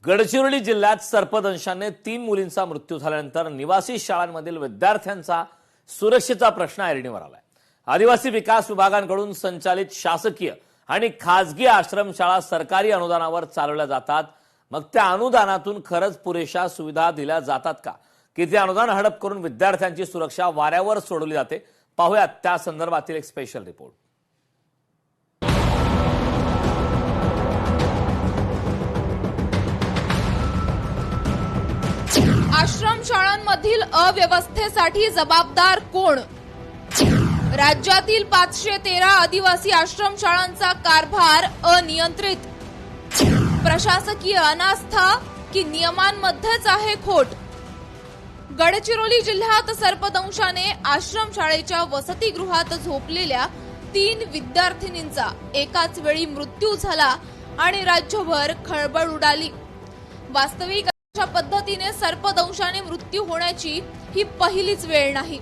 गडचिरोली जिल्ह्यात सर्पदंशाने 3 मुलींचा मृत्यू झाल्यानंतर निवासी शाळांमधील विद्यार्थ्यांचा सुरक्षेचा प्रश्न ऐरणीवर आलाय। आदिवासी विकास विभागाकडून संचालित शासकीय आणि खासगी आश्रमशाळा सरकारी अनुदानावर चालवल्या जातात। मग त्या अनुदानातून खरंच पुरेशा सुविधा दिल्या जातात का? किती अनुदान हडप करून विद्यार्थ्यांची सुरक्षा वाऱ्यावर सोडली जाते? पाहूयात त्या संदर्भातील एक स्पेशल रिपोर्ट। आश्रमशाळांमधील अव्यवस्थेसाठी जबाबदार कोण? राज्यातील 513 आदिवासी आश्रमशाळांचा कारभार अनियंत्रित, प्रशासकीय अनास्था की नियमांमध्येच आहे खोट? गडचिरोली जिल्ह्यात सर्पदंशाने आश्रमशाळेच्या वसतिगृहात झोपलेल्या 3 विद्यार्थिनींचा एकाच वेळी मृत्यू झाला आणि राज्यभर खळबळ उडाली। वास्तविक अशा पद्धतीने सर्पदंशाने मृत्यू होण्याची ही पहिलीच वेळ नाही,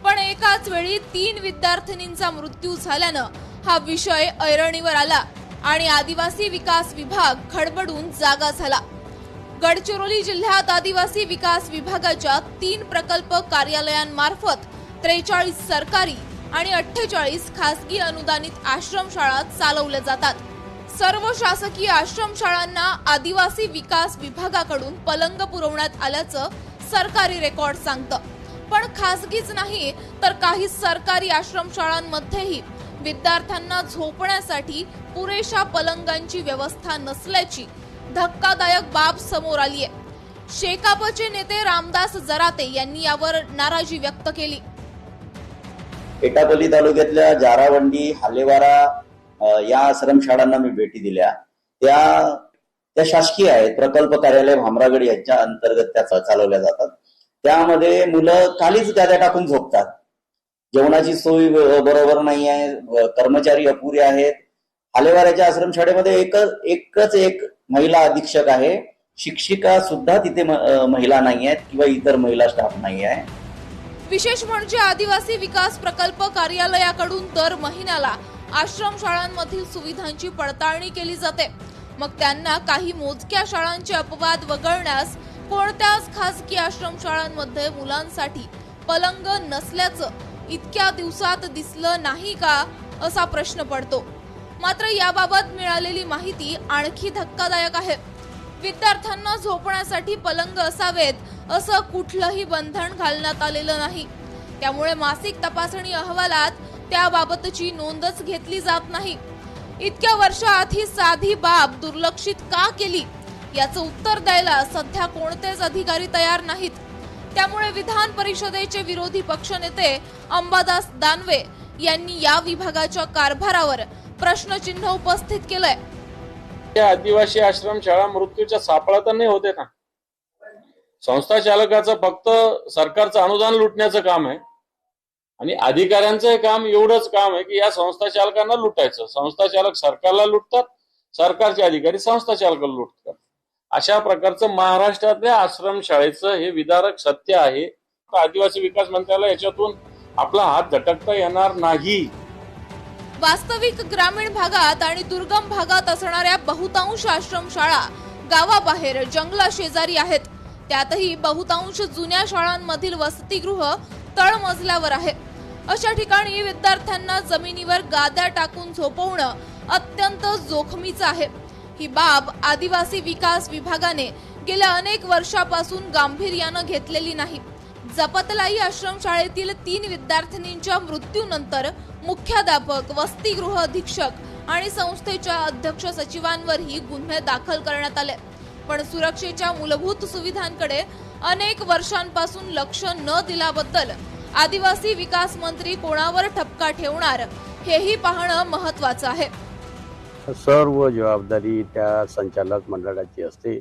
पण एकाच वेळी 3 विद्यार्थिनींचा मृत्यू झाल्यानं हा विषय ऐरणीवर आला आणि आदिवासी विकास विभाग खडबडून जागा झाला। गडचिरोली जिल्ह्यात आदिवासी विकास विभागाच्या 3 प्रकल्प कार्यालयांमार्फत 43 सरकारी आणि 48 खासगी अनुदानित आश्रमशाळा चालवल्या जातात। सर्व शासकीय आश्रमशाळांना आदिवासी विकास विभागाकडून पलंग पुरवण्यात आल्याचं सरकारी रेकॉर्ड सांगतं, पण खासगीच नाही तर काही सरकारी आश्रमशाळांमध्येही विद्यार्थ्यांना झोपण्यासाठी पुरेशा पलंगांची व्यवस्था नसल्याची धक्कादायक बाब समोर आली आहे। शेकापचे नेते रामदास जराते यांनी यावर नाराजी व्यक्त केली। एटापल्ली तालुक्यातल्या जारावंडी, हालेवारा या आश्रमशाळांना मी भेटी दिल्या। त्या शासकीय आहेत, प्रकल्प कार्यालय भामरागड यांच्या अंतर्गत त्या चालवल्या जातात। त्यामध्ये मुलं खालीच गाद्या टाकून झोपतात। जेवणाची सोय बरोबर नाही आहे, कर्मचारी अपुरे आहेत। हालेवाऱ्याच्या आश्रमशाळेमध्ये एकच एक महिला अधीक्षक आहे, शिक्षिका सुद्धा तिथे महिला नाही आहेत किंवा इतर महिला स्टाफ नाही आहे। विशेष म्हणजे आदिवासी विकास प्रकल्प कार्यालयाकडून दर महिन्याला आश्रमशाळांमधील सुविधांची पडताळणी केली जाते, मग त्यांना काही मोजक्या शाळांचे अपवाद वगळण्यास कोणत्याच खासगी आश्रमशाळांमध्ये मुलांसाठी पलंग नसल्याचं इतक्या दिवसात दिसलं नाही का, असा प्रश्न पडतो। मात्र याबाबत मिळालेली माहिती आणखी धक्कादायक आहे। विद्यार्थ्यांना झोपण्यासाठी पलंग असावेत असं कुठलंही बंधन घालण्यात आलेलं नाही, त्यामुळे मासिक तपासणी अहवालात त्याबाबतची नोंदच घेतली जात नाही। इतक्या वर्षात ही साधी बाब दुर्लक्षित का केली याचं उत्तर द्यायला सध्या कोणतेच अधिकारी तयार नाहीत। त्यामुळे विधान परिषदेचे विरोधी पक्षनेते अंबादास दानवे यांनी या विभागाच्या कारभारावर प्रश्नचिन्ह उपस्थित केलंय। या आदिवासी आश्रमशाळा मृत्यूच्या सापळा नाही होते ना। संस्था चालकाचं फक्त सरकारचं अनुदान लुटण्याचं काम आहे आणि अधिकाऱ्यांचं काम एवढंच काम आहे की या संस्था चालकांना लुटायचं। संस्था चालक सरकारला लुटतात, सरकारचे अधिकारी संस्था चालकाला लुटतात। अशा प्रकारचं महाराष्ट्रातल्या आश्रमशाळेचं हे विदारक सत्य आहे। आदिवासी विकास मंत्र्याला याच्यातून आपला हात झटकता येणार नाही। वास्तविक ग्रामीण भागात आणि दुर्गम भागात असणाऱ्या बहुतांश आश्रमशाळा गावाबाहेर जंगला शेजारी आहेत। त्यातही बहुतांश जुन्या शाळांमधील वसतिगृह तळमजल्यावर आहे। अशा ठिकाणी विद्यार्थ्यांना जमिनीवर गाद्या टाकून झोपवणं अत्यंत जोखमीचं आहे। ही बाब आदिवासी विकास विभागाने गेल्या अनेक वर्षापासून गांभीर्यानं घेतलेली नाही। जपतलाई आश्रमशाळेतील 3 विद्यार्थिनींच्या मृत्यूनंतर मुख्याध्यापक, वसतिगृह अधीक्षक आणि संस्थेच्या अध्यक्ष सचिवांवरही गुन्हे दाखल करण्यात आले, पण सुरक्षेच्या मूलभूत सुविधांकडे अनेक वर्षांपासून लक्ष न दिल्याबद्दल आदिवासी विकास मंत्री कोणावर ठपका ठेवणार हेही पाहणं महत्त्वाचं आहे। सर्व जबाबदारी त्या संचालक मंडळाची असते।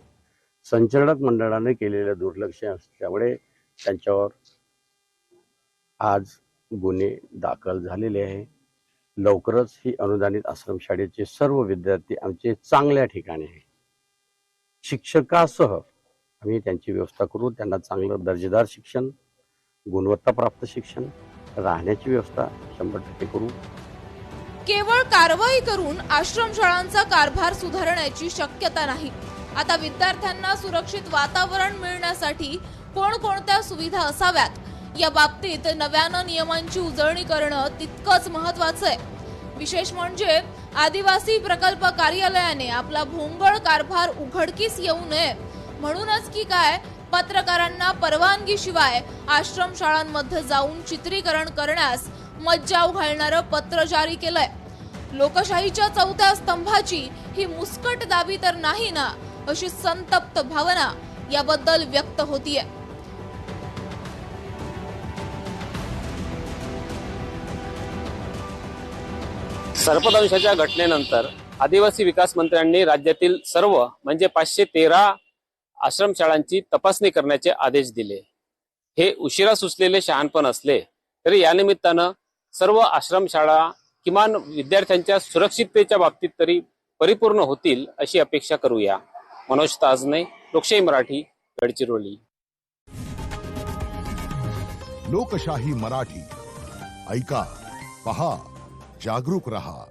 संचालक मंडळाने केलेलं दुर्लक्ष असल्यामुळे त्यांच्यावर आज गुन्हे दाखल झालेले आहे। लवकरच ही अनुदानित आश्रमशाळेचे सर्व विद्यार्थी आमचे चांगल्या ठिकाणी आहे। शिक्षकासह आम्ही त्यांची व्यवस्था करू, त्यांना चांगलं दर्जेदार शिक्षण, गुणवत्ताप्राप्त शिक्षण, राहण्याची व्यवस्था 100% करू। केवळ कारवाई करून आश्रमशाळांचा कारभार सुधारण्याची शक्यता नाही, आता विद्यार्थ्यांना सुरक्षित वातावरण मिळण्यासाठी कोणकोणत्या सुविधा असाव्यात या बाबतीत नव्यानं नियमांची उजळणी करणं तितकंच महत्त्वाचं आहे। विशेष म्हणजे आदिवासी प्रकल्प कार्यालयाने आपला भोंगळ कारभार उघडकीस येऊ नये म्हणूनच की काय पत्रकारांना परवानगीशिवाय आश्रमशाळांमध्ये जाऊन चित्रीकरण करण्यास मज्जाव घालणारं पत्र जारी केलंय। लोकशाहीच्या चौथ्या स्तंभाची ही मुस्कट दाबी तर नाही ना, अशी संतप्त भावना याबद्दल व्यक्त होतीये। सर्पदंशाच्या घटनेनंतर आदिवासी विकास मंत्र्यांनी राज्यातील सर्व म्हणजे 513 आश्रमशाळांची तपासणी करण्याचे आदेश दिले। हे उशिरा सुचलेले शहाणपण असले तरी या निमित्तानं सर्व आश्रमशाळा किमान विद्यार्थ्यांच्या सुरक्षिततेच्या बाबतीत तरी परिपूर्ण होतील अशी अपेक्षा करूया। मनोज ताजने, लोकशाही मराठी, गडचिरोली। लोकशाही मराठी ऐका, पहा, जागरूक रहा।